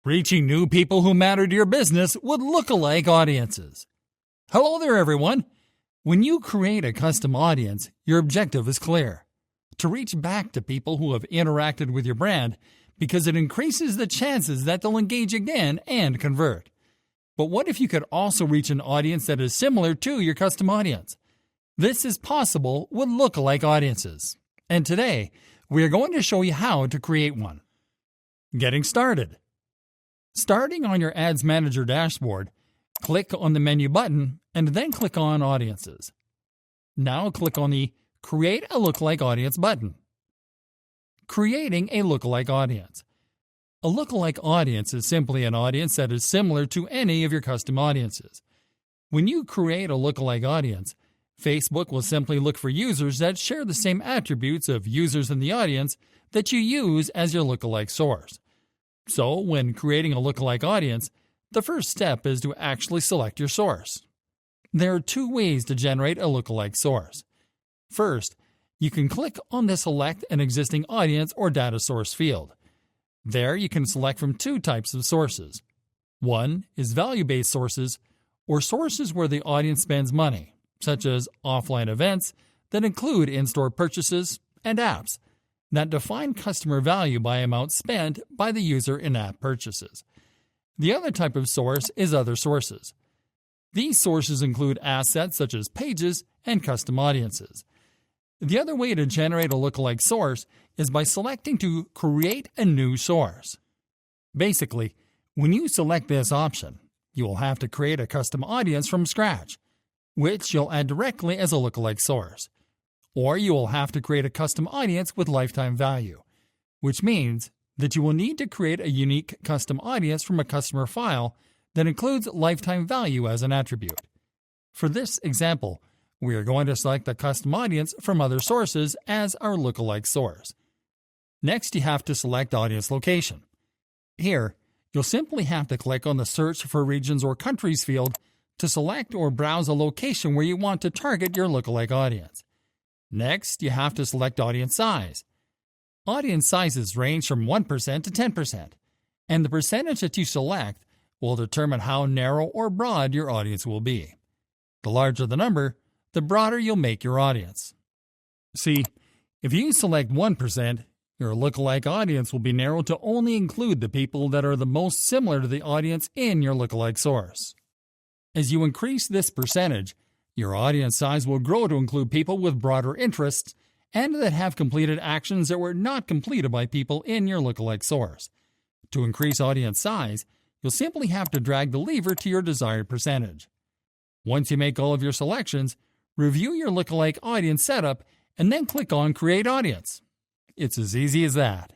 Reaching new people who matter to your business with lookalike audiences. Hello there, everyone. When you create a custom audience, your objective is clear: to reach back to people who have interacted with your brand, because it increases the chances that they'll engage again and convert. But what if you could also reach an audience that is similar to your custom audience? This is possible with lookalike audiences. And today, we are going to show you how to create one. Getting started. Starting on your Ads Manager dashboard, click on the menu button and then click on Audiences. Now click on the Create a Lookalike Audience button. Creating a lookalike audience. A lookalike audience is simply an audience that is similar to any of your custom audiences. When you create a lookalike audience, Facebook will simply look for users that share the same attributes of users in the audience that you use as your lookalike source. So, when creating a lookalike audience, the first step is to actually select your source. There are two ways to generate a lookalike source. First, you can click on the Select an Existing Audience or Data Source field. There you can select from two types of sources. One is value-based sources, or sources where the audience spends money, such as offline events that include in-store purchases and apps that define customer value by amount spent by the user in app purchases. The other type of source is other sources. These sources include assets such as pages and custom audiences. The other way to generate a lookalike source is by selecting to create a new source. Basically, when you select this option, you will have to create a custom audience from scratch, which you'll add directly as a lookalike source. Or you will have to create a custom audience with lifetime value, which means that you will need to create a unique custom audience from a customer file that includes lifetime value as an attribute. For this example, we are going to select the custom audience from other sources as our lookalike source. Next, you have to select audience location. Here, you'll simply have to click on the Search for Regions or Countries field to select or browse a location where you want to target your lookalike audience. Next, you have to select audience size. Audience sizes range from 1% to 10%, and the percentage that you select will determine how narrow or broad your audience will be. The larger the number, the broader you'll make your audience. See, if you select 1%, your lookalike audience will be narrowed to only include the people that are the most similar to the audience in your lookalike source. As you increase this percentage, your audience size will grow to include people with broader interests and that have completed actions that were not completed by people in your lookalike source. To increase audience size, you'll simply have to drag the lever to your desired percentage. Once you make all of your selections, review your lookalike audience setup and then click on Create Audience. It's as easy as that.